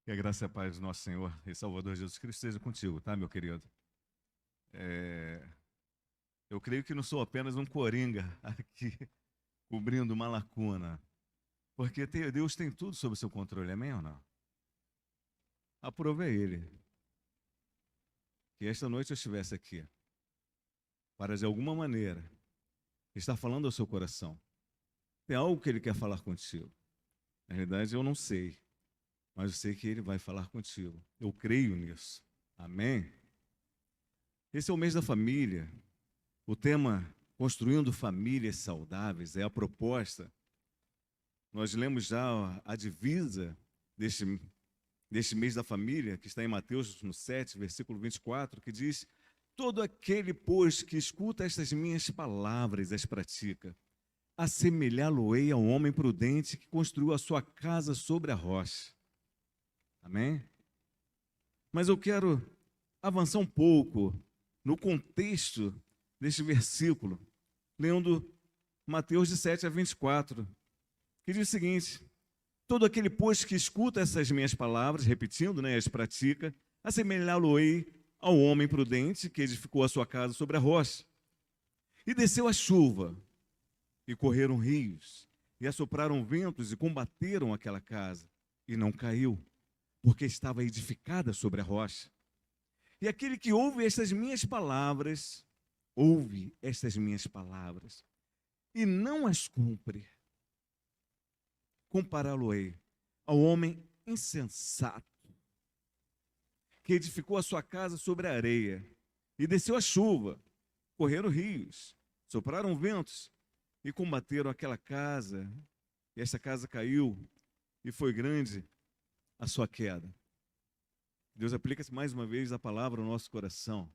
Que a graça e a paz do nosso Senhor e Salvador Jesus Cristo esteja contigo, tá, meu querido? É, eu creio que não sou apenas um coringa aqui, cobrindo uma lacuna, porque Deus tem tudo sob seu controle, amém ou não? Aprove a Ele que esta noite eu estivesse aqui, para de alguma maneira estar falando ao seu coração. Tem algo que Ele quer falar contigo. Na realidade, eu não sei, mas eu sei que Ele vai falar contigo. Eu creio nisso, amém? Esse é o mês da família. O tema Construindo Famílias Saudáveis é a proposta. Nós lemos já a divisa deste mês da família, que está em Mateus no 7, versículo 24, que diz: todo aquele, pois, que escuta estas minhas palavras e as pratica, assemelhá-lo-ei a um homem prudente que construiu a sua casa sobre a rocha. Amém? Mas eu quero avançar um pouco no contexto deste versículo, lendo Mateus de 7 a 24, que diz o seguinte: todo aquele, pois, que escuta essas minhas palavras, repetindo, as pratica, assemelhá-lo-ei ao homem prudente que edificou a sua casa sobre a rocha. E desceu a chuva, e correram rios, e assopraram ventos, e combateram aquela casa, e não caiu, porque estava edificada sobre a rocha. E aquele que ouve estas minhas palavras, e não as cumpre, compará-lo-ei ao homem insensato, que edificou a sua casa sobre a areia, e desceu a chuva, correram rios, sopraram ventos, e combateram aquela casa, e essa casa caiu, e foi grande a sua queda. Deus aplica mais uma vez a palavra ao nosso coração.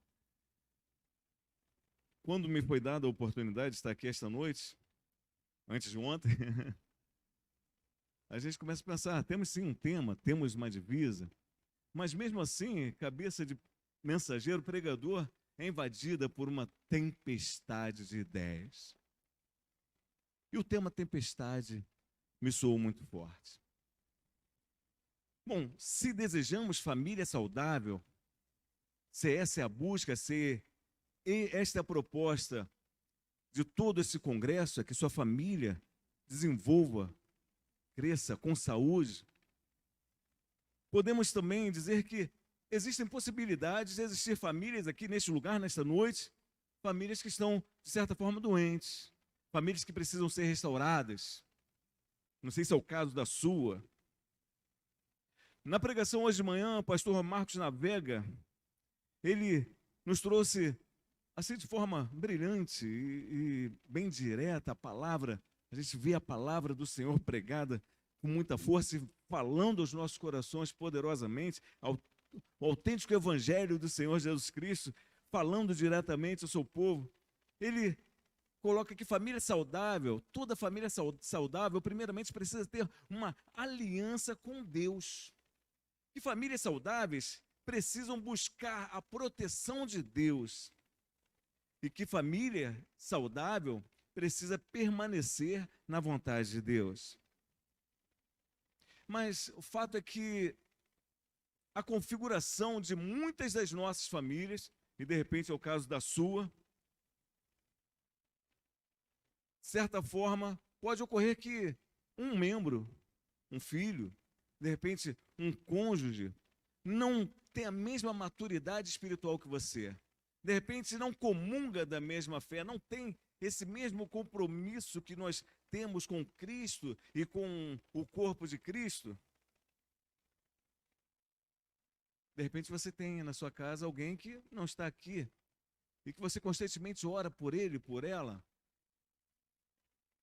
Quando me foi dada a oportunidade de estar aqui esta noite, antes de ontem, a gente começa a pensar, temos sim um tema, temos uma divisa, mas mesmo assim, cabeça de mensageiro, pregador, é invadida por uma tempestade de ideias. E o tema tempestade me soou muito forte. Bom, se desejamos família saudável, se essa é a busca, se esta é a proposta de todo esse congresso, é que sua família desenvolva, cresça com saúde, podemos também dizer que existem possibilidades de existir famílias aqui neste lugar, nesta noite, famílias que estão, de certa forma, doentes, famílias que precisam ser restauradas. Não sei se é o caso da sua. Na pregação hoje de manhã, o pastor Marcos Navega, ele nos trouxe, assim de forma brilhante e bem direta, a palavra. A gente vê a palavra do Senhor pregada com muita força e falando aos nossos corações poderosamente, o autêntico evangelho do Senhor Jesus Cristo, falando diretamente ao seu povo. Ele coloca que família saudável, toda família saudável, primeiramente precisa ter uma aliança com Deus. E famílias saudáveis precisam buscar a proteção de Deus. E que família saudável precisa permanecer na vontade de Deus. Mas o fato é que a configuração de muitas das nossas famílias, e de repente é o caso da sua, de certa forma, pode ocorrer que um membro, um filho, de repente um cônjuge, não tem a mesma maturidade espiritual que você. De repente não comunga da mesma fé, não tem esse mesmo compromisso que nós temos com Cristo e com o corpo de Cristo. De repente você tem na sua casa alguém que não está aqui e que você constantemente ora por ele, por ela.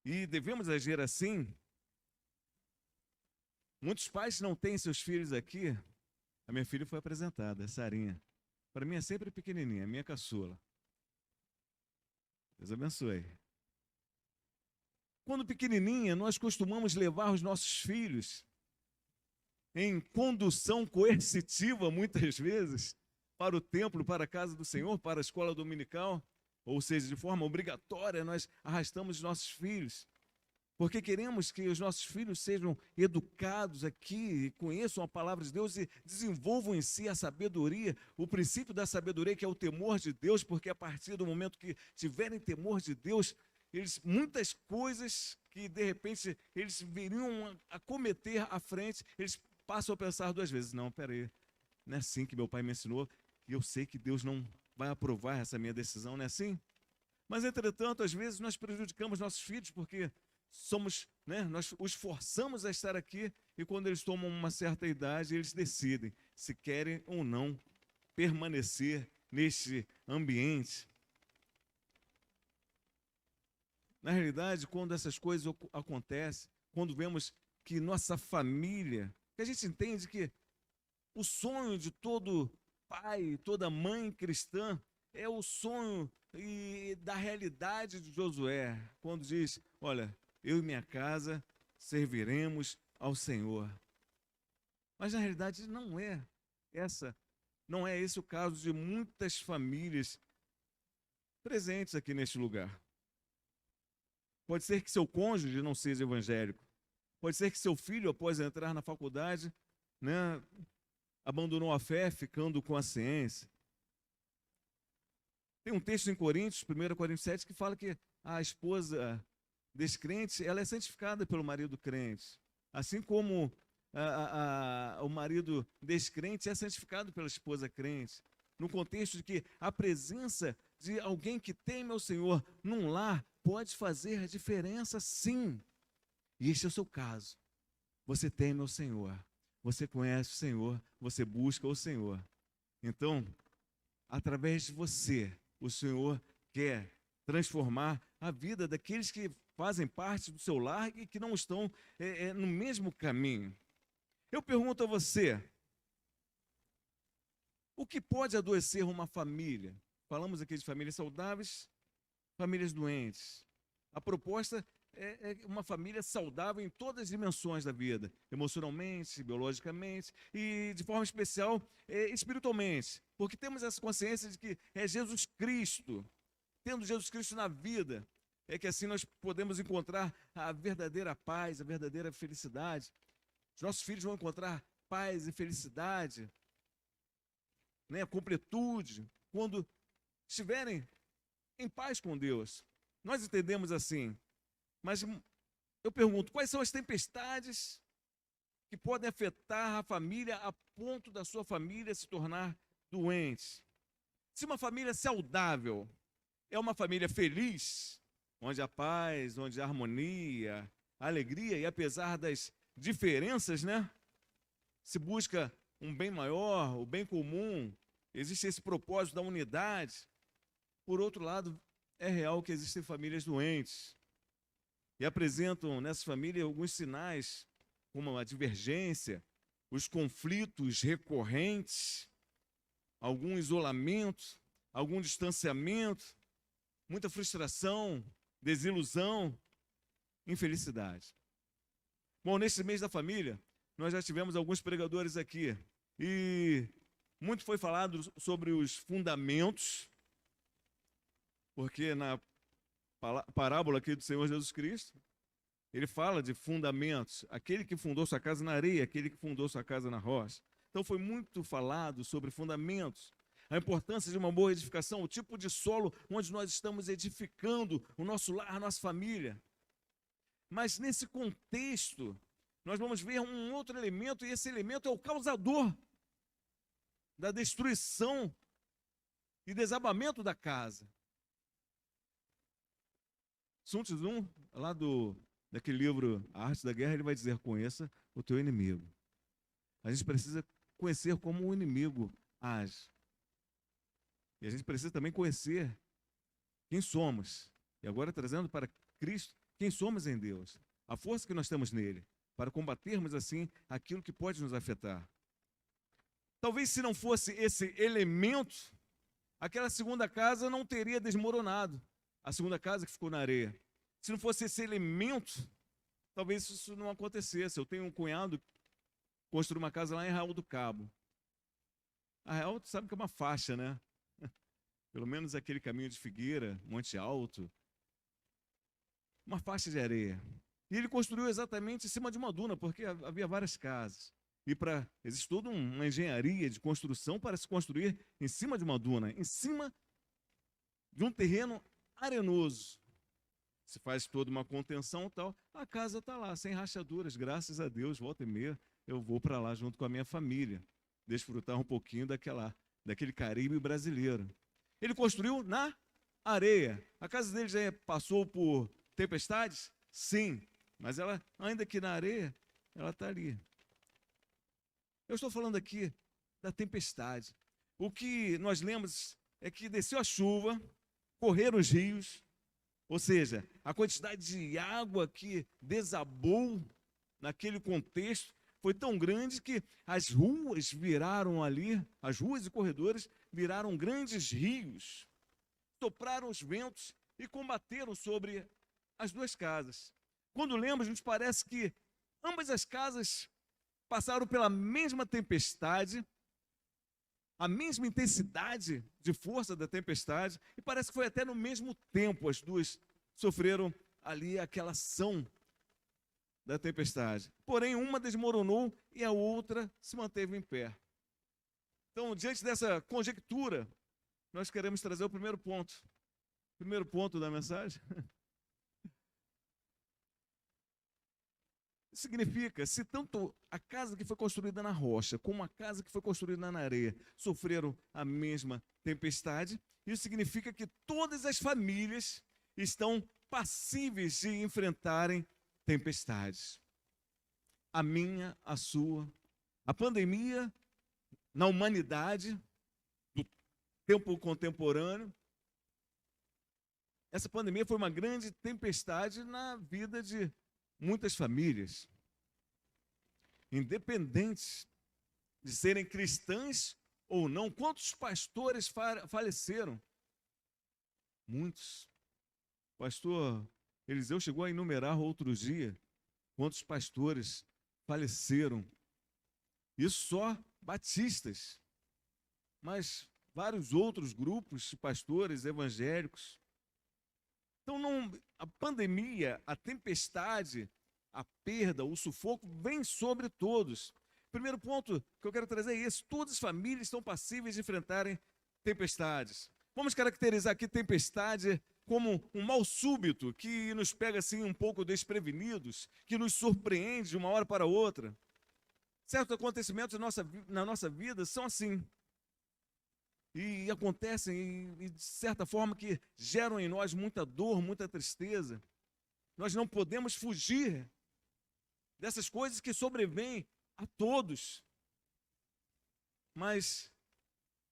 E devemos agir assim. Muitos pais não têm seus filhos aqui. A minha filha foi apresentada, a Sarinha. Para mim é sempre pequenininha, minha caçula. Deus abençoe. Quando pequenininha, nós costumamos levar os nossos filhos em condução coercitiva, muitas vezes, para o templo, para a casa do Senhor, para a escola dominical, ou seja, de forma obrigatória, nós arrastamos os nossos filhos, porque queremos que os nossos filhos sejam educados aqui, conheçam a palavra de Deus e desenvolvam em si a sabedoria, o princípio da sabedoria, que é o temor de Deus, porque a partir do momento que tiverem temor de Deus, muitas coisas que de repente eles viriam a cometer à frente, eles passam a pensar duas vezes: não, peraí, não é assim que meu pai me ensinou, e eu sei que Deus não vai aprovar essa minha decisão, não é assim? Mas, entretanto, às vezes nós prejudicamos nossos filhos porque nós os forçamos a estar aqui, e quando eles tomam uma certa idade, eles decidem se querem ou não permanecer neste ambiente. Na realidade, quando essas coisas acontecem, quando vemos que nossa família, que a gente entende que o sonho de todo pai, toda mãe cristã, é o sonho da realidade de Josué, quando diz: olha, eu e minha casa serviremos ao Senhor. Mas na realidade não é esse o caso de muitas famílias presentes aqui neste lugar. Pode ser que seu cônjuge não seja evangélico. Pode ser que seu filho, após entrar na faculdade, abandonou a fé, ficando com a ciência. Tem um texto em Coríntios, 1 Coríntios 7, que fala que a esposa descrente, ela é santificada pelo marido crente. Assim como o marido descrente é santificado pela esposa crente. No contexto de que a presença de alguém que teme ao Senhor num lar pode fazer diferença, sim. E este é o seu caso. Você teme ao Senhor, você conhece o Senhor, você busca o Senhor. Então, através de você, o Senhor quer transformar a vida daqueles que fazem parte do seu lar e que não estão no mesmo caminho. Eu pergunto a você: o que pode adoecer uma família? Falamos aqui de famílias saudáveis, famílias doentes. A proposta é uma família saudável em todas as dimensões da vida, emocionalmente, biologicamente e, de forma especial, espiritualmente, porque temos essa consciência de que é Jesus Cristo, tendo Jesus Cristo na vida, é que assim nós podemos encontrar a verdadeira paz, a verdadeira felicidade. Os nossos filhos vão encontrar paz e felicidade, completude, quando estiverem em paz com Deus. Nós entendemos assim. Mas eu pergunto: quais são as tempestades que podem afetar a família a ponto da sua família se tornar doente? Se uma família saudável é uma família feliz, onde há paz, onde há harmonia, alegria, e apesar das diferenças, se busca um bem maior, o bem comum, existe esse propósito da unidade. Por outro lado, é real que existem famílias doentes, e apresentam nessa família alguns sinais, como a divergência, os conflitos recorrentes, algum isolamento, algum distanciamento, muita frustração, desilusão, infelicidade. Bom, nesse mês da família, nós já tivemos alguns pregadores aqui, e muito foi falado sobre os fundamentos, porque na parábola aqui do Senhor Jesus Cristo, ele fala de fundamentos: aquele que fundou sua casa na areia, aquele que fundou sua casa na rocha. Então foi muito falado sobre fundamentos, a importância de uma boa edificação, o tipo de solo onde nós estamos edificando o nosso lar, a nossa família. Mas nesse contexto, nós vamos ver um outro elemento, e esse elemento é o causador da destruição e desabamento da casa. Sun Tzu, lá daquele livro A Arte da Guerra, ele vai dizer: conheça o teu inimigo. A gente precisa conhecer como o inimigo age. E a gente precisa também conhecer quem somos. E agora, trazendo para Cristo, quem somos em Deus. A força que nós temos nele, para combatermos assim aquilo que pode nos afetar. Talvez, se não fosse esse elemento, aquela segunda casa não teria desmoronado. A segunda casa que ficou na areia. Se não fosse esse elemento, talvez isso não acontecesse. Eu tenho um cunhado que construiu uma casa lá em Arraial do Cabo. Arraial, tu sabe que é uma faixa, né? Pelo menos aquele caminho de Figueira, Monte Alto. Uma faixa de areia. E ele construiu exatamente em cima de uma duna, porque havia várias casas. Existe toda uma engenharia de construção para se construir em cima de uma duna, em cima de um terreno arenoso. Se faz toda uma contenção e tal, a casa está lá, sem rachaduras, graças a Deus, volta e meia, eu vou para lá junto com a minha família, desfrutar um pouquinho daquele Caribe brasileiro. Ele construiu na areia. A casa dele já passou por tempestades? Sim, mas ela, ainda que na areia, ela está ali. Eu estou falando aqui da tempestade. O que nós lemos é que desceu a chuva, correram os rios, ou seja, a quantidade de água que desabou naquele contexto foi tão grande que as ruas viraram ali, as ruas e corredores viraram grandes rios, sopraram os ventos e combateram sobre as duas casas. Quando lemos, nos parece que ambas as casas passaram pela mesma tempestade, a mesma intensidade de força da tempestade, e parece que foi até no mesmo tempo as duas sofreram ali aquela ação da tempestade. Porém, uma desmoronou e a outra se manteve em pé. Então, diante dessa conjectura, nós queremos trazer o primeiro ponto da mensagem. Significa, se tanto a casa que foi construída na rocha, como a casa que foi construída na areia, sofreram a mesma tempestade, isso significa que todas as famílias estão passíveis de enfrentarem tempestades. A minha, a sua, a pandemia na humanidade, do tempo contemporâneo, essa pandemia foi uma grande tempestade na vida de muitas famílias, independentes de serem cristãs ou não. Quantos pastores faleceram? Muitos. O pastor Eliseu chegou a enumerar outro dia quantos pastores faleceram. Isso só batistas, mas vários outros grupos de pastores evangélicos. Então, a pandemia, a tempestade, a perda, o sufoco vem sobre todos. Primeiro ponto que eu quero trazer é esse: todas as famílias estão passíveis de enfrentarem tempestades. Vamos caracterizar aqui tempestade como um mal súbito que nos pega assim um pouco desprevenidos, que nos surpreende de uma hora para outra. Certos acontecimentos na nossa vida são assim. E acontecem, e de certa forma, que geram em nós muita dor, muita tristeza. Nós não podemos fugir dessas coisas que sobrevêm a todos. Mas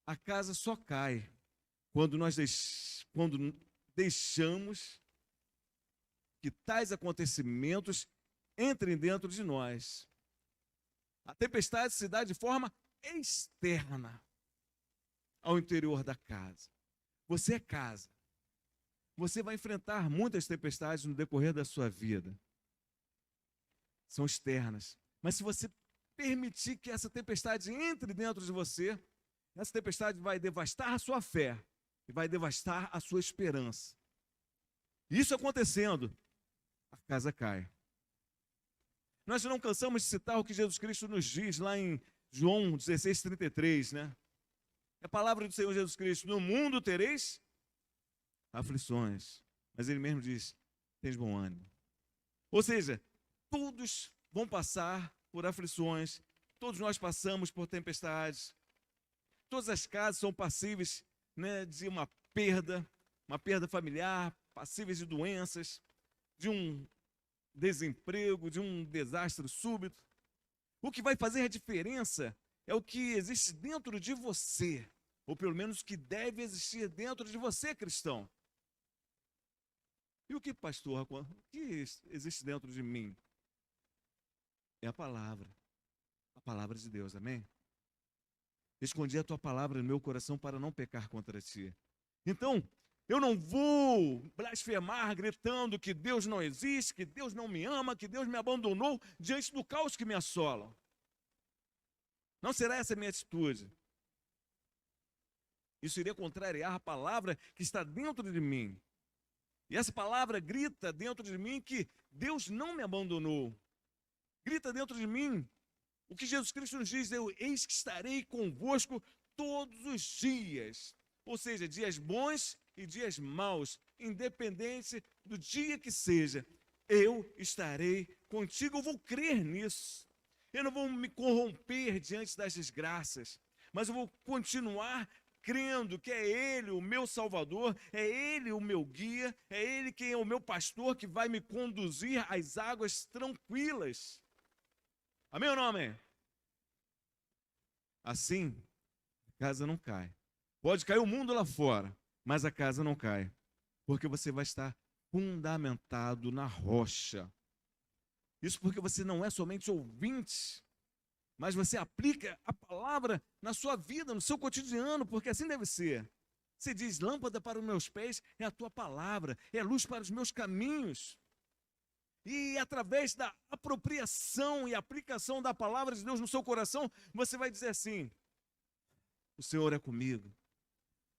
a casa só cai quando quando deixamos que tais acontecimentos entrem dentro de nós. A tempestade se dá de forma externa ao interior da casa. Você é casa. Você vai enfrentar muitas tempestades no decorrer da sua vida. São externas. Mas se você permitir que essa tempestade entre dentro de você, essa tempestade vai devastar a sua fé e vai devastar a sua esperança. Isso acontecendo, a casa cai. Nós não cansamos de citar o que Jesus Cristo nos diz lá em João 16:33, né? É a palavra do Senhor Jesus Cristo: no mundo tereis aflições, mas Ele mesmo diz: tens bom ânimo. Ou seja, todos vão passar por aflições, todos nós passamos por tempestades, todas as casas são passíveis, né, de uma perda familiar, passíveis de doenças, de um desemprego, de um desastre súbito. O que vai fazer a diferença é o que existe dentro de você, ou pelo menos o que deve existir dentro de você, cristão. E o que, pastor, o que existe dentro de mim? É a palavra de Deus, amém? Escondi a tua palavra no meu coração para não pecar contra ti. Então, eu não vou blasfemar gritando que Deus não existe, que Deus não me ama, que Deus me abandonou diante do caos que me assola. Não será essa a minha atitude. Isso iria contrariar a palavra que está dentro de mim. E essa palavra grita dentro de mim que Deus não me abandonou. Grita dentro de mim o que Jesus Cristo nos diz: eis que estarei convosco todos os dias. Ou seja, dias bons e dias maus, independente do dia que seja, eu estarei contigo. Eu vou crer nisso. Eu não vou me corromper diante das desgraças, mas eu vou continuar crendo que é Ele o meu Salvador, é Ele o meu guia, é Ele quem é o meu pastor, que vai me conduzir às águas tranquilas. Amém ou não amém? Assim, a casa não cai. Pode cair o mundo lá fora, mas a casa não cai, porque você vai estar fundamentado na rocha. Isso porque você não é somente ouvinte, mas você aplica a palavra na sua vida, no seu cotidiano, porque assim deve ser. Você diz: lâmpada para os meus pés é a tua palavra, é luz para os meus caminhos. E através da apropriação e aplicação da palavra de Deus no seu coração, você vai dizer assim: o Senhor é comigo.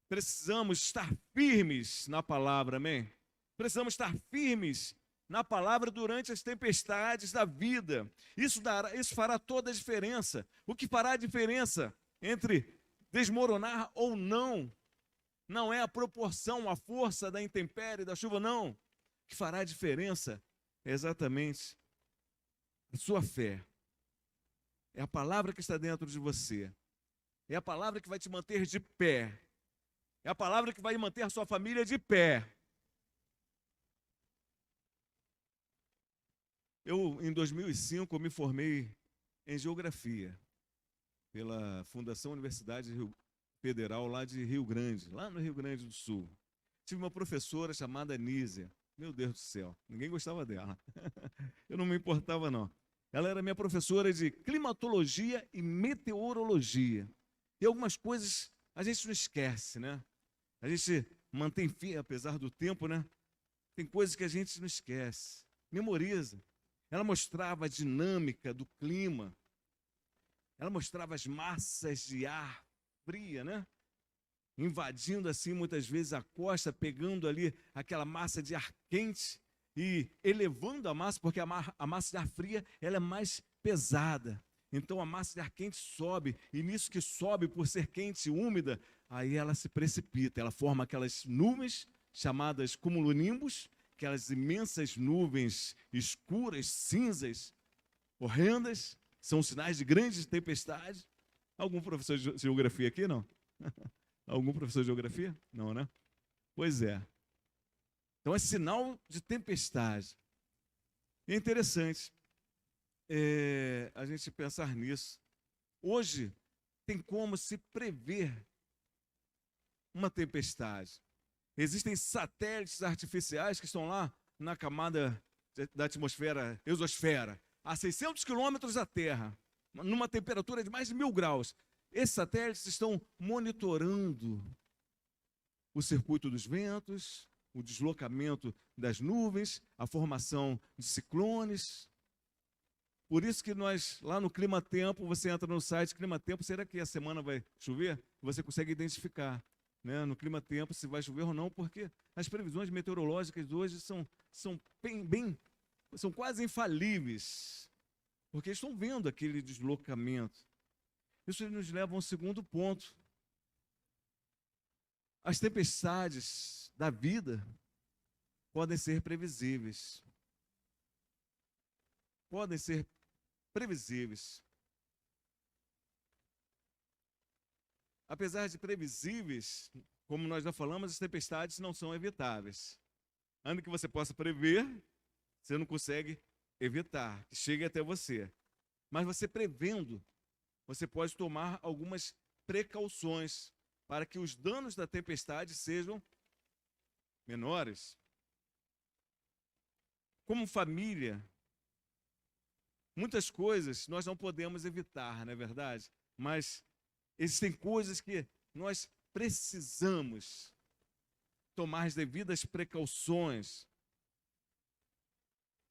Precisamos estar firmes na palavra, amém? Precisamos estar firmes na palavra durante as tempestades da vida. Isso fará toda a diferença. O que fará a diferença entre desmoronar ou não, não é a proporção, a força da intempérie, da chuva, não. O que fará a diferença é exatamente a sua fé. É a palavra que está dentro de você. É a palavra que vai te manter de pé. É a palavra que vai manter a sua família de pé. Eu, em 2005, me formei em Geografia pela Fundação Universidade Federal lá de Rio Grande, lá no Rio Grande do Sul. Tive uma professora chamada Nízia. Meu Deus do céu, ninguém gostava dela. Eu não me importava, não. Ela era minha professora de climatologia e meteorologia. E algumas coisas a gente não esquece, né? A gente mantém firme, apesar do tempo, né? Tem coisas que a gente não esquece. Memoriza. Ela mostrava a dinâmica do clima. Ela mostrava as massas de ar fria, né? Invadindo assim muitas vezes a costa, pegando ali aquela massa de ar quente e elevando a massa, porque a massa de ar fria ela é mais pesada. Então a massa de ar quente sobe, e nisso que sobe, por ser quente e úmida, aí ela se precipita, ela forma aquelas nuvens chamadas cumulonimbus, aquelas imensas nuvens escuras, cinzas, horrendas, são sinais de grandes tempestades. Algum professor de geografia aqui, não? Algum professor de geografia? Não, né? Pois é. Então é sinal de tempestade. E é interessante a gente pensar nisso. Hoje tem como se prever uma tempestade. Existem satélites artificiais que estão lá na camada da atmosfera, exosfera, a 600 quilômetros da Terra, numa temperatura de mais de 1000 graus. Esses satélites estão monitorando o circuito dos ventos, o deslocamento das nuvens, a formação de ciclones. Por isso que nós, lá no Clima Tempo, você entra no site Clima Tempo, será que a semana vai chover? Você consegue identificar, né, no Clima Tempo se vai chover ou não, porque as previsões meteorológicas hoje são quase infalíveis, porque estão vendo aquele deslocamento. Isso nos leva a um segundo ponto. As tempestades da vida podem ser previsíveis. Podem ser previsíveis. Apesar de previsíveis, como nós já falamos, as tempestades não são evitáveis. Ainda que você possa prever, você não consegue evitar que chegue até você. Mas você prevendo, você pode tomar algumas precauções para que os danos da tempestade sejam menores. Como família, muitas coisas nós não podemos evitar, não é verdade? Mas existem coisas que nós precisamos tomar as devidas precauções.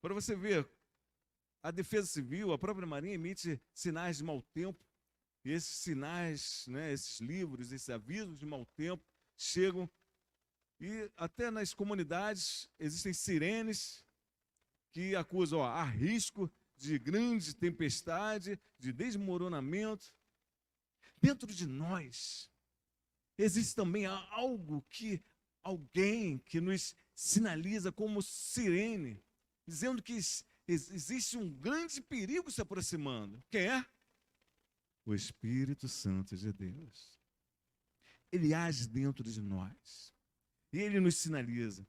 Para você ver, a Defesa Civil, a própria Marinha emite sinais de mau tempo. E esses sinais, né, esses livros, esses avisos de mau tempo chegam E até nas comunidades existem sirenes que acusam, há risco de grande tempestade, de desmoronamento. Dentro de nós existe também algo que alguém que nos sinaliza como sirene, dizendo que existe um grande perigo se aproximando. Quem é? O Espírito Santo de Deus. Ele age dentro de nós. E ele nos sinaliza.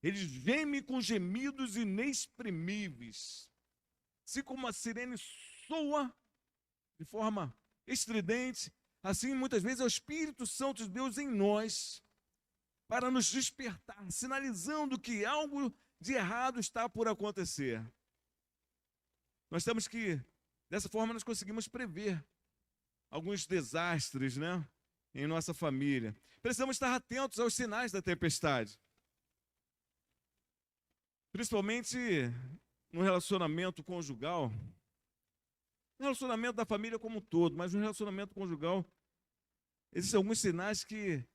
Ele geme com gemidos inexprimíveis. Assim como a sirene soa de forma estridente, assim muitas vezes é o Espírito Santo de Deus em nós, para nos despertar, sinalizando que algo de errado está por acontecer. Nós temos que, dessa forma, nós conseguimos prever alguns desastres, né, em nossa família. Precisamos estar atentos aos sinais da tempestade. Principalmente no relacionamento conjugal, no relacionamento da família como um todo, mas no relacionamento conjugal, existem alguns sinais que,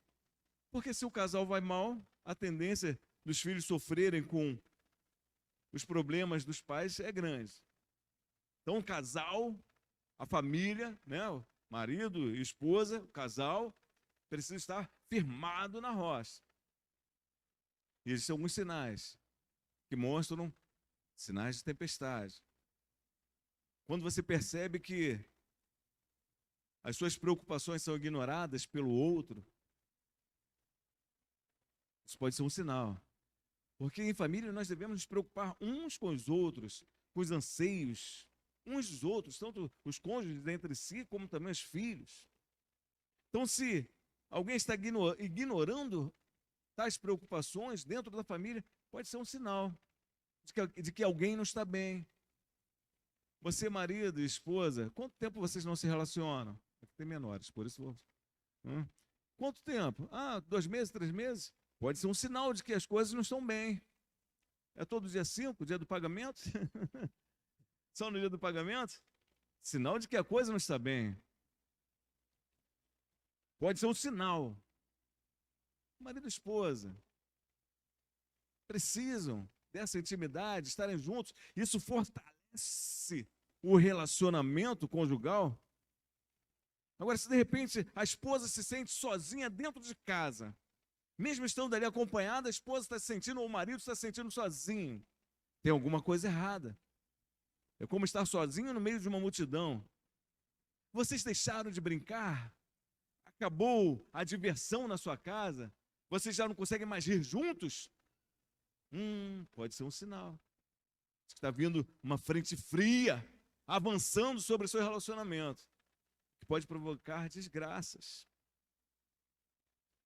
porque se o casal vai mal, a tendência dos filhos sofrerem com os problemas dos pais é grande. Então, o casal, a família, né, o marido e esposa, o casal, precisa estar firmado na rocha. E existem alguns sinais que mostram sinais de tempestade. Quando você percebe que as suas preocupações são ignoradas pelo outro, isso pode ser um sinal. Porque em família nós devemos nos preocupar uns com os outros, com os anseios uns dos outros, tanto os cônjuges entre si, como também os filhos. Então, se alguém está ignorando tais preocupações dentro da família, pode ser um sinal de que alguém não está bem. Você, marido e esposa, quanto tempo vocês não se relacionam? Aqui tem menores, por isso vou. Quanto tempo? 2 meses, 3 meses? Pode ser um sinal de que as coisas não estão bem. É todo dia 5, dia do pagamento? Só no dia do pagamento? Sinal de que a coisa não está bem. Pode ser um sinal. Marido e esposa precisam dessa intimidade, estarem juntos. Isso fortalece o relacionamento conjugal. Agora, se de repente a esposa se sente sozinha dentro de casa, mesmo estando ali acompanhada, a esposa está se sentindo, ou o marido está se sentindo sozinho, tem alguma coisa errada. É como estar sozinho no meio de uma multidão. Vocês deixaram de brincar? Acabou a diversão na sua casa? Vocês já não conseguem mais rir juntos? Pode ser um sinal. Está vindo uma frente fria, avançando sobre o seu relacionamento, que pode provocar desgraças.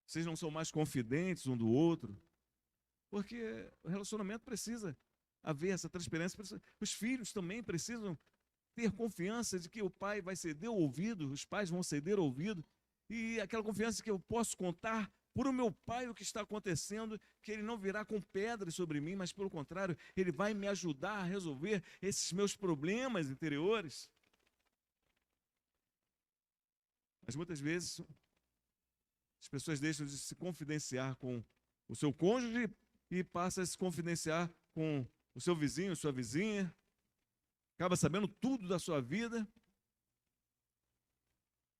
Vocês não são mais confidentes um do outro, porque o relacionamento precisa haver essa transparência. Os filhos também precisam ter confiança de que o pai vai ceder o ouvido, os pais vão ceder o ouvido, e aquela confiança de que eu posso contar por o meu pai o que está acontecendo, que ele não virá com pedras sobre mim, mas pelo contrário, ele vai me ajudar a resolver esses meus problemas interiores. Mas muitas vezes as pessoas deixam de se confidenciar com o seu cônjuge e passam a se confidenciar com o seu vizinho, sua vizinha, acaba sabendo tudo da sua vida.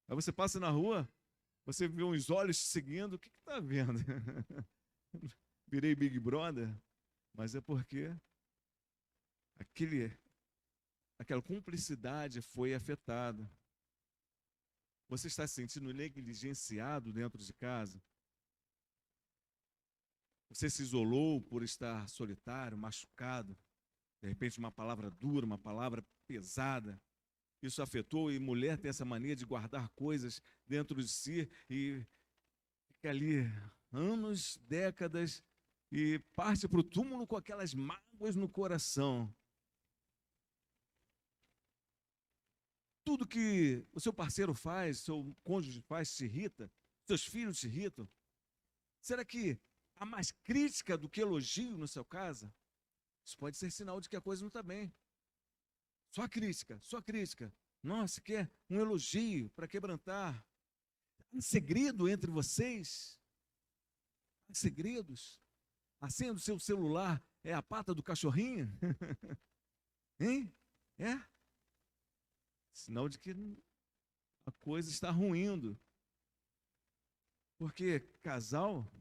Aí você passa na rua, você vê uns olhos te seguindo, o que está vendo? Virei Big Brother, mas é porque aquela cumplicidade foi afetada. Você está se sentindo negligenciado dentro de casa? Você se isolou por estar solitário, machucado? De repente uma palavra dura, uma palavra pesada. Isso afetou, e mulher tem essa mania de guardar coisas dentro de si e fica ali anos, décadas e parte para o túmulo com aquelas mágoas no coração. Tudo que o seu parceiro faz, seu cônjuge faz, te irrita, seus filhos te irritam. Será que há mais crítica do que elogio no seu casa? Isso pode ser sinal de que a coisa não está bem. Só crítica, só crítica. Nossa, quer um elogio para quebrantar. Há um segredo entre vocês? Há segredos? A senha do seu celular é a pata do cachorrinho? Hein? É? Sinal de que a coisa está ruindo. Porque casal,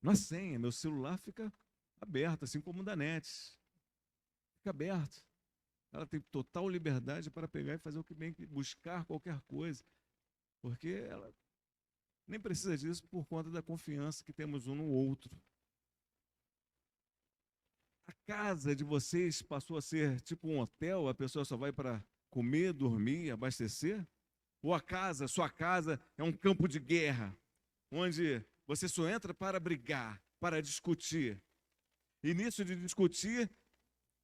na senha, meu celular fica aberto, assim como o da NET. Fica aberto. Ela tem total liberdade para pegar e fazer o que bem, buscar qualquer coisa. Porque ela nem precisa disso por conta da confiança que temos um no outro. A casa de vocês passou a ser tipo um hotel, a pessoa só vai para comer, dormir, abastecer? Ou a casa, sua casa, é um campo de guerra, onde você só entra para brigar, para discutir. E nisso de discutir,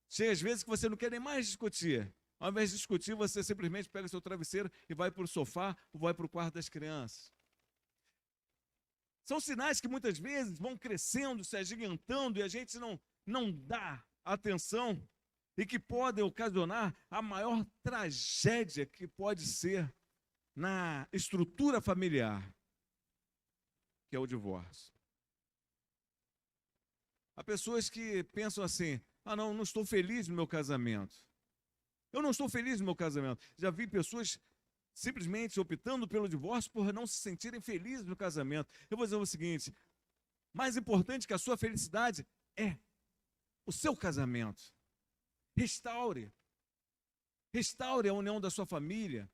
chega às vezes que você não quer nem mais discutir. Ao invés de discutir, você simplesmente pega seu travesseiro e vai para o sofá ou vai para o quarto das crianças. São sinais que muitas vezes vão crescendo, se agigantando e a gente não dá atenção e que podem ocasionar a maior tragédia que pode ser na estrutura familiar, que é o divórcio. Há pessoas que pensam assim: ah, não estou feliz no meu casamento. Eu não estou feliz no meu casamento. Já vi pessoas simplesmente optando pelo divórcio por não se sentirem felizes no casamento. Eu vou dizer o seguinte: mais importante que a sua felicidade é o seu casamento. Restaure. Restaure a união da sua família.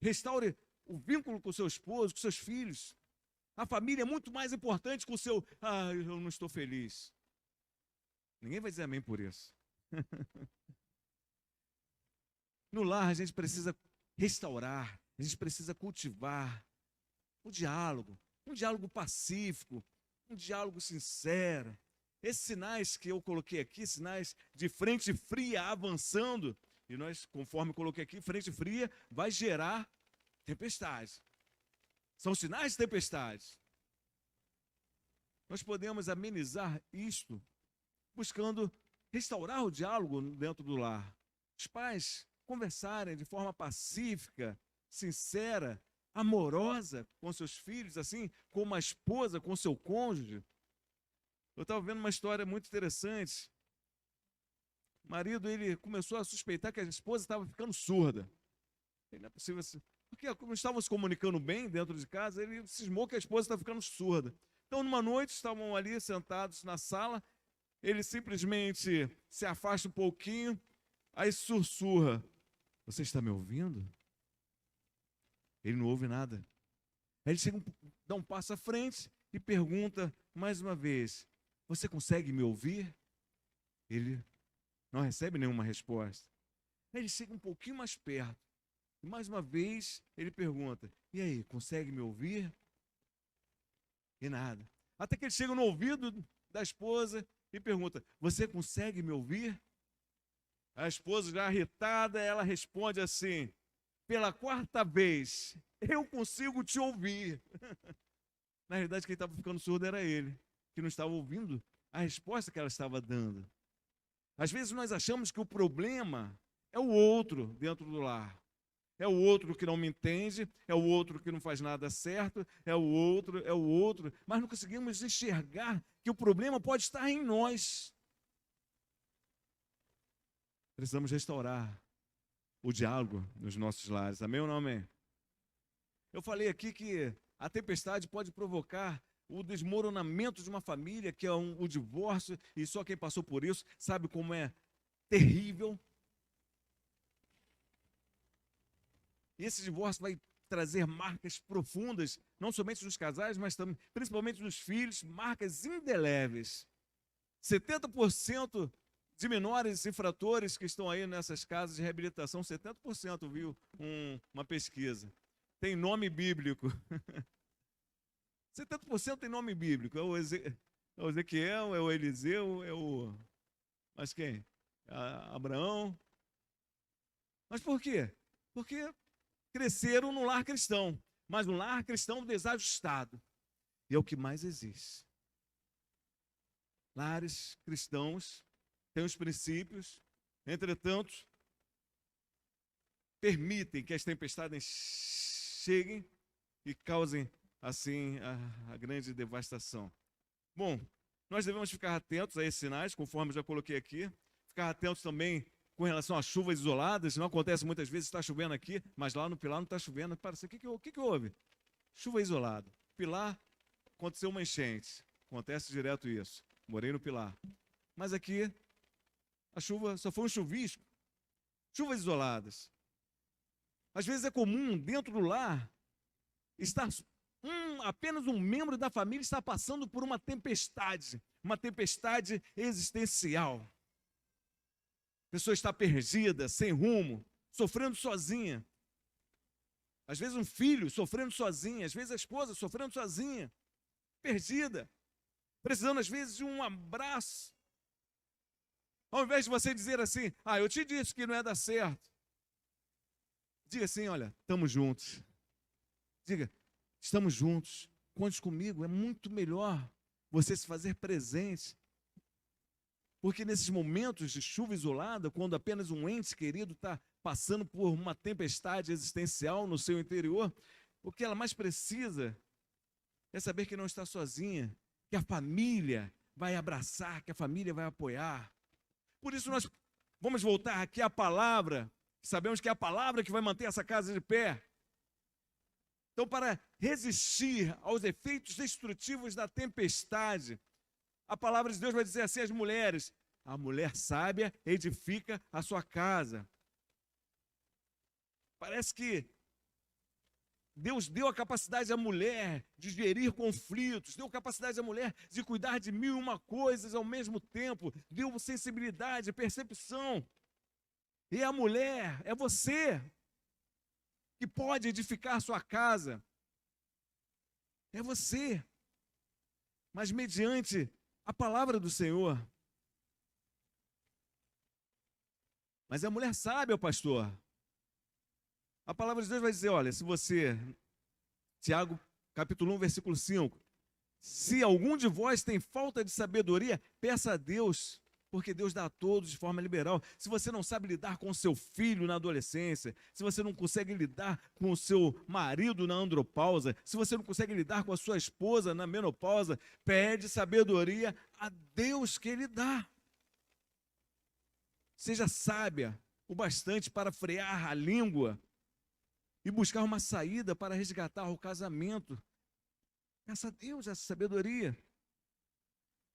Restaure o vínculo com o seu esposo, com seus filhos. A família é muito mais importante que o seu, eu não estou feliz. Ninguém vai dizer amém por isso. No lar a gente precisa restaurar, a gente precisa cultivar o diálogo, um diálogo pacífico, um diálogo sincero. Esses sinais que eu coloquei aqui, sinais de frente fria avançando, e nós, conforme eu coloquei aqui, frente fria vai gerar tempestade. São sinais de tempestade. Nós podemos amenizar isto buscando restaurar o diálogo dentro do lar. Os pais conversarem de forma pacífica, sincera, amorosa com seus filhos, assim como a esposa com seu cônjuge. Eu estava vendo uma história muito interessante. O marido, ele começou a suspeitar que a esposa estava ficando surda. Não é possível assim. Porque como estavam se comunicando bem dentro de casa, ele cismou que a esposa estava ficando surda. Então, numa noite, estavam ali sentados na sala, ele simplesmente se afasta um pouquinho, aí sussurra: você está me ouvindo? Ele não ouve nada. Aí ele chega, dá um passo à frente e pergunta mais uma vez: você consegue me ouvir? Ele não recebe nenhuma resposta. Aí ele chega um pouquinho mais perto. E mais uma vez ele pergunta: e aí, consegue me ouvir? E nada. Até que ele chega no ouvido da esposa e pergunta: você consegue me ouvir? A esposa, já irritada, ela responde assim: pela quarta vez, eu consigo te ouvir. Na realidade, quem estava ficando surdo era ele, que não estava ouvindo a resposta que ela estava dando. Às vezes nós achamos que o problema é o outro dentro do lar. É o outro que não me entende, é o outro que não faz nada certo, é o outro, mas não conseguimos enxergar que o problema pode estar em nós. Precisamos restaurar o diálogo nos nossos lares. Amém ou não amém? Eu falei aqui que a tempestade pode provocar o desmoronamento de uma família, que é o divórcio, e só quem passou por isso sabe como é terrível. E esse divórcio vai trazer marcas profundas, não somente nos casais, mas também, principalmente nos filhos, marcas indeléveis. 70% de menores infratores que estão aí nessas casas de reabilitação, 70%, viu uma pesquisa, tem nome bíblico. 70% tem nome bíblico. É o Ezequiel, é o Eliseu, é o... Mas quem? Abraão. Mas por quê? Porque cresceram no lar cristão, mas no lar cristão desajustado. E é o que mais existe. Lares cristãos têm os princípios, entretanto, permitem que as tempestades cheguem e causem, assim, a grande devastação. Bom, nós devemos ficar atentos a esses sinais, conforme eu já coloquei aqui. Ficar atentos também com relação a chuvas isoladas. Não acontece muitas vezes, está chovendo aqui, mas lá no Pilar não está chovendo. Parece, o que houve? Chuva isolada. Pilar, aconteceu uma enchente. Acontece direto isso. Morei no Pilar. Mas aqui, a chuva só foi um chuvisco. Chuvas isoladas. Às vezes é comum, dentro do lar, estar apenas um membro da família está passando por uma tempestade existencial. A pessoa está perdida, sem rumo, sofrendo sozinha. Às vezes um filho sofrendo sozinho, às vezes a esposa sofrendo sozinha, perdida, precisando às vezes de um abraço. Ao invés de você dizer assim, eu te disse que não ia dar certo, diga assim, olha, estamos juntos. Diga, estamos juntos, conte comigo, é muito melhor você se fazer presente. Porque nesses momentos de chuva isolada, quando apenas um ente querido está passando por uma tempestade existencial no seu interior, o que ela mais precisa é saber que não está sozinha, que a família vai abraçar, que a família vai apoiar. Por isso nós vamos voltar aqui à palavra, sabemos que é a palavra que vai manter essa casa de pé. Então, para resistir aos efeitos destrutivos da tempestade, a palavra de Deus vai dizer assim às mulheres: a mulher sábia edifica a sua casa. Parece que Deus deu a capacidade à mulher de gerir conflitos, deu capacidade à mulher de cuidar de 1001 coisas ao mesmo tempo, deu sensibilidade, percepção. E a mulher, é você que pode edificar a sua casa. É você. Mas mediante a palavra do Senhor. Mas a mulher sabe, pastor. A palavra de Deus vai dizer, olha, se você, Tiago, capítulo 1, versículo 5, se algum de vós tem falta de sabedoria, peça a Deus, porque Deus dá a todos de forma liberal. Se você não sabe lidar com o seu filho na adolescência, se você não consegue lidar com o seu marido na andropausa, se você não consegue lidar com a sua esposa na menopausa, pede sabedoria a Deus que Ele dá. Seja sábia o bastante para frear a língua e buscar uma saída para resgatar o casamento. Peça a Deus essa sabedoria.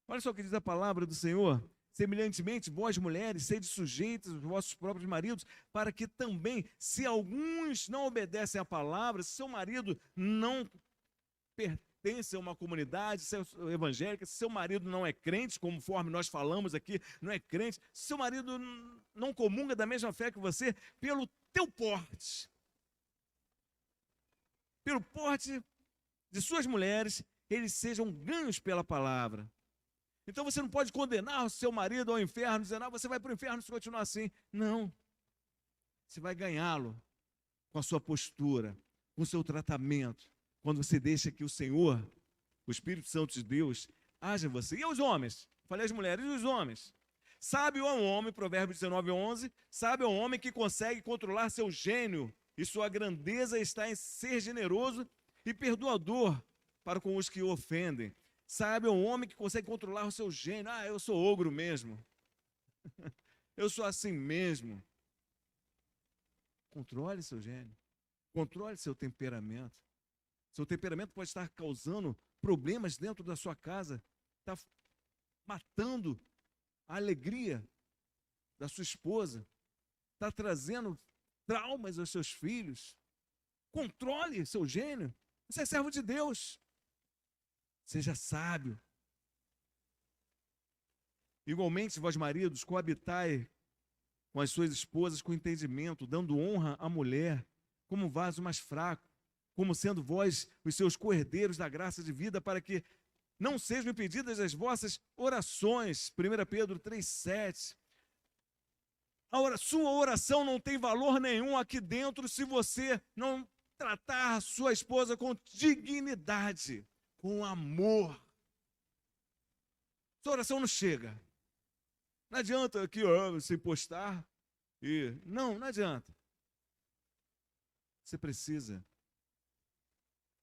Olha só o que diz a palavra do Senhor. Semelhantemente, vós mulheres, sede sujeitas aos vossos próprios maridos, para que também, se alguns não obedecem à palavra, se seu marido não pertence a uma comunidade evangélica, se seu marido não é crente, conforme nós falamos aqui, não é crente, se seu marido não comunga da mesma fé que você, pelo teu porte, de suas mulheres, eles sejam ganhos pela palavra. Então você não pode condenar o seu marido ao inferno, dizendo, você vai para o inferno se continuar assim. Não. Você vai ganhá-lo com a sua postura, com o seu tratamento, quando você deixa que o Senhor, o Espírito Santo de Deus, haja em você. E os homens? Falei as mulheres, e os homens? Sábio é um homem, Provérbios 19:11, sábio é um homem que consegue controlar seu gênio, e sua grandeza está em ser generoso e perdoador para com os que o ofendem. Sábio é um homem que consegue controlar o seu gênio. Eu sou ogro mesmo. Eu sou assim mesmo. Controle seu gênio. Controle seu temperamento. Seu temperamento pode estar causando problemas dentro da sua casa. Está matando a alegria da sua esposa. Está trazendo traumas aos seus filhos. Controle seu gênio. Você é servo de Deus. Seja sábio. Igualmente, vós maridos, coabitai com as suas esposas com entendimento, dando honra à mulher, como vaso mais fraco, como sendo vós os seus coerdeiros da graça de vida, para que não sejam impedidas as vossas orações. 1 Pedro 3,7. Sua oração não tem valor nenhum aqui dentro se você não tratar a sua esposa com dignidade, com amor. Sua oração não chega. Não adianta aqui se postar e... Não adianta. Você precisa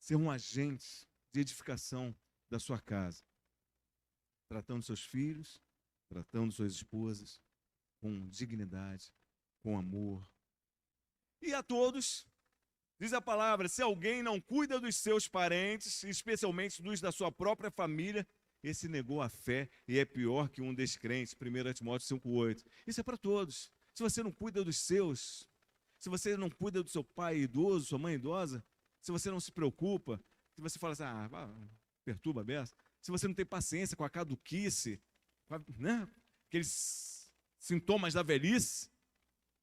ser um agente de edificação da sua casa. tratando seus filhos, tratando suas esposas com dignidade, com amor. E a todos, diz a palavra, se alguém não cuida dos seus parentes, especialmente dos da sua própria família, esse negou a fé e é pior que um descrente. 1 Timóteo 5,8. Isso é para todos. Se você não cuida dos seus, se você não cuida do seu pai idoso, sua mãe idosa, se você não se preocupa, se você fala assim, perturba a beça, se você não tem paciência com a caduquice, né? Aqueles sintomas da velhice,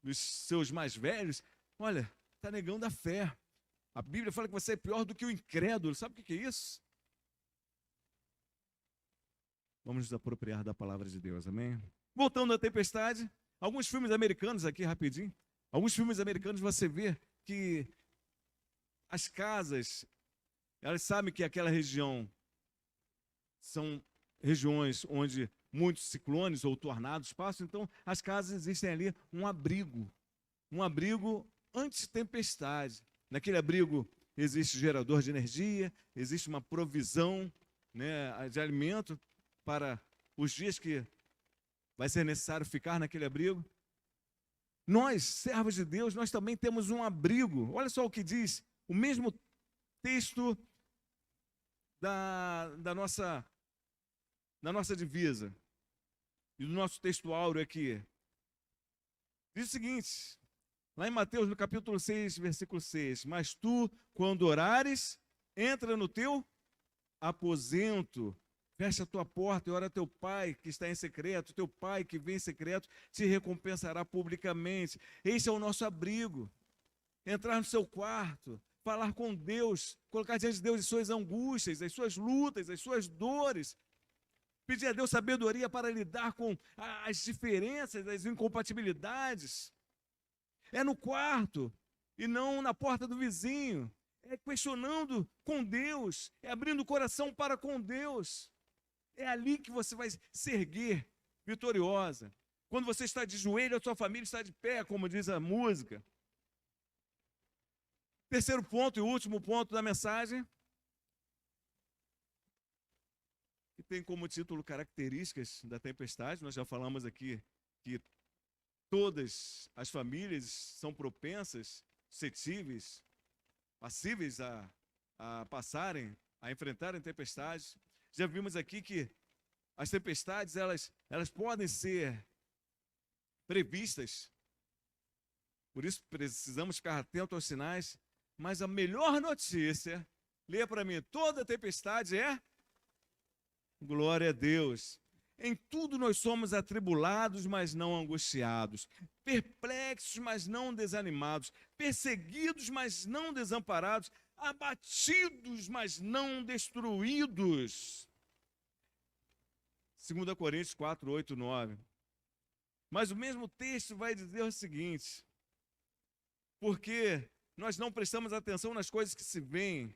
dos seus mais velhos, olha, está negando a fé. A Bíblia fala que você é pior do que o incrédulo. Sabe o que é isso? Vamos nos apropriar da palavra de Deus, amém? Voltando à tempestade, alguns filmes americanos aqui, rapidinho. Alguns filmes americanos você vê que as casas, elas sabem que aquela região são regiões onde muitos ciclones ou tornados passam, então as casas existem ali um abrigo anti-tempestade. Naquele abrigo existe gerador de energia, existe uma provisão, né, de alimento para os dias que vai ser necessário ficar naquele abrigo. Nós, servos de Deus, nós também temos um abrigo. Olha só o que diz o mesmo texto da nossa divisa e do nosso texto áureo aqui. Diz o seguinte, lá em Mateus, no capítulo 6, versículo 6, mas tu, quando orares, entra no teu aposento, fecha a tua porta e ora a teu pai que está em secreto, teu pai que vem em secreto te recompensará publicamente. Esse é o nosso abrigo. Entrar no seu quarto, falar com Deus, colocar diante de Deus as suas angústias, as suas lutas, as suas dores. Pedir a Deus sabedoria para lidar com as diferenças, as incompatibilidades. É no quarto e não na porta do vizinho. É questionando com Deus, é abrindo o coração para com Deus. É ali que você vai se erguer vitoriosa. Quando você está de joelho, a sua família está de pé, como diz a música. Terceiro ponto e último ponto da mensagem, que tem como título características da tempestade. Nós já falamos aqui que todas as famílias são propensas, suscetíveis, passíveis a passarem, a enfrentarem tempestades. Já vimos aqui que as tempestades, elas podem ser previstas, por isso precisamos ficar atentos aos sinais, mas a melhor notícia, leia para mim, toda tempestade é glória a Deus. Em tudo nós somos atribulados, mas não angustiados, perplexos, mas não desanimados, perseguidos, mas não desamparados, abatidos, mas não destruídos. 2 Coríntios 4, 8, 9. Mas o mesmo texto vai dizer o seguinte, porque nós não prestamos atenção nas coisas que se veem.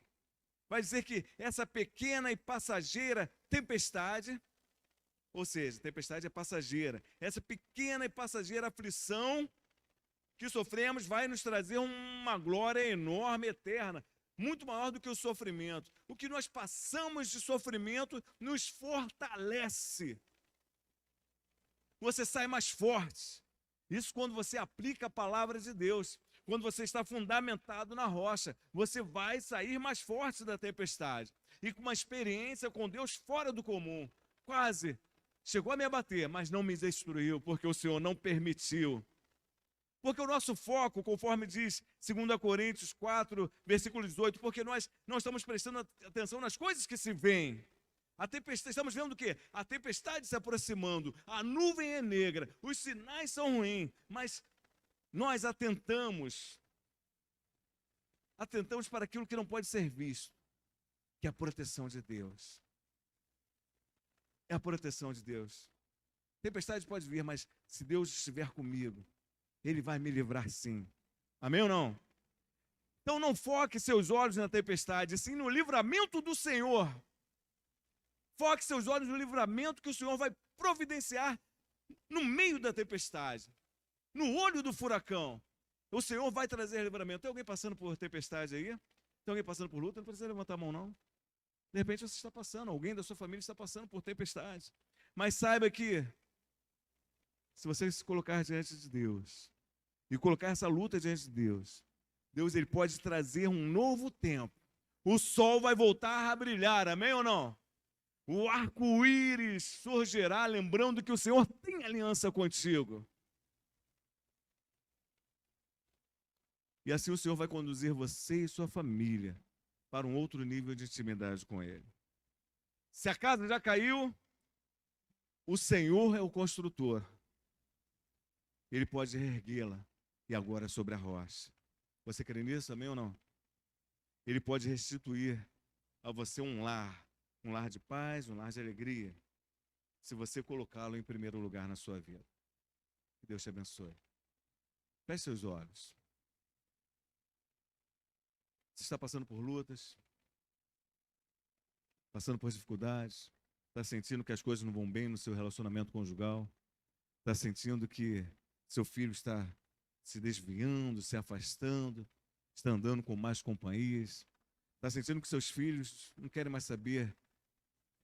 Vai dizer que essa pequena e passageira tempestade, ou seja, tempestade é passageira, essa pequena e passageira aflição que sofremos vai nos trazer uma glória enorme, eterna, muito maior do que o sofrimento. O que nós passamos de sofrimento nos fortalece. Você sai mais forte. Isso quando você aplica a palavra de Deus. Quando você está fundamentado na rocha, você vai sair mais forte da tempestade. E com uma experiência com Deus fora do comum. Quase chegou a me abater, mas não me destruiu, porque o Senhor não permitiu. Porque o nosso foco, conforme diz 2 Coríntios 4, versículo 18, porque nós não estamos prestando atenção nas coisas que se veem. A tempestade, estamos vendo o quê? A tempestade se aproximando, a nuvem é negra, os sinais são ruins, mas nós atentamos para aquilo que não pode ser visto, que é a proteção de Deus. É a proteção de Deus. Tempestade pode vir, mas se Deus estiver comigo, Ele vai me livrar sim. Amém ou não? Então não foque seus olhos na tempestade, sim no livramento do Senhor. Foque seus olhos no livramento que o Senhor vai providenciar no meio da tempestade, no olho do furacão. O Senhor vai trazer livramento. Tem alguém passando por tempestade aí? Tem alguém passando por luta? Não precisa levantar a mão, não. De repente você está passando, alguém da sua família está passando por tempestade. Mas saiba que, se você se colocar diante de Deus, e colocar essa luta diante de Deus, Deus ele pode trazer um novo tempo. O sol vai voltar a brilhar, amém ou não? O arco-íris surgirá, lembrando que o Senhor tem aliança contigo. E assim o Senhor vai conduzir você e sua família para um outro nível de intimidade com Ele. Se a casa já caiu, o Senhor é o construtor. Ele pode reerguê-la e agora é sobre a rocha. Você crê nisso, amém ou não? Ele pode restituir a você um lar de paz, um lar de alegria, se você colocá-lo em primeiro lugar na sua vida. Que Deus te abençoe. Feche seus olhos. Você está passando por lutas, passando por dificuldades, está sentindo que as coisas não vão bem no seu relacionamento conjugal, está sentindo que seu filho está se desviando, se afastando, está andando com más companhias, está sentindo que seus filhos não querem mais saber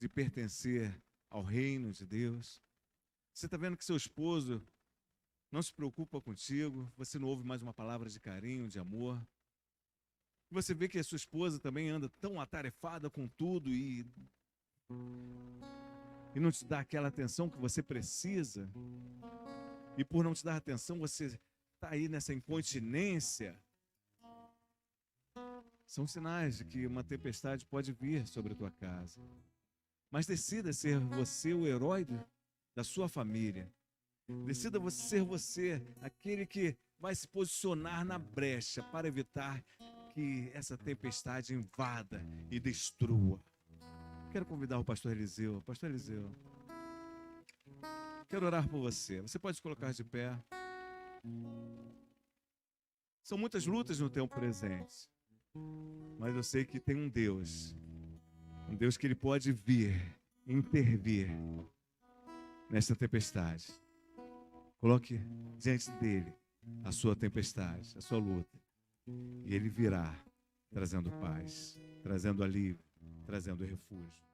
de pertencer ao reino de Deus. Você está vendo que seu esposo não se preocupa contigo, você não ouve mais uma palavra de carinho, de amor. Você vê que a sua esposa também anda tão atarefada com tudo e não te dá aquela atenção que você precisa. E por não te dar atenção, você está aí nessa incontinência. São sinais de que uma tempestade pode vir sobre a tua casa. Mas decida ser você o herói da sua família. Decida ser você aquele que vai se posicionar na brecha para evitar que essa tempestade invada e destrua. Quero convidar o pastor Eliseu. Pastor Eliseu, quero orar por você. Você pode se colocar de pé. São muitas lutas no tempo presente, mas eu sei que tem um Deus que ele pode vir, intervir nessa tempestade. Coloque diante dele a sua tempestade, a sua luta, e ele virá trazendo paz, trazendo alívio, trazendo refúgio.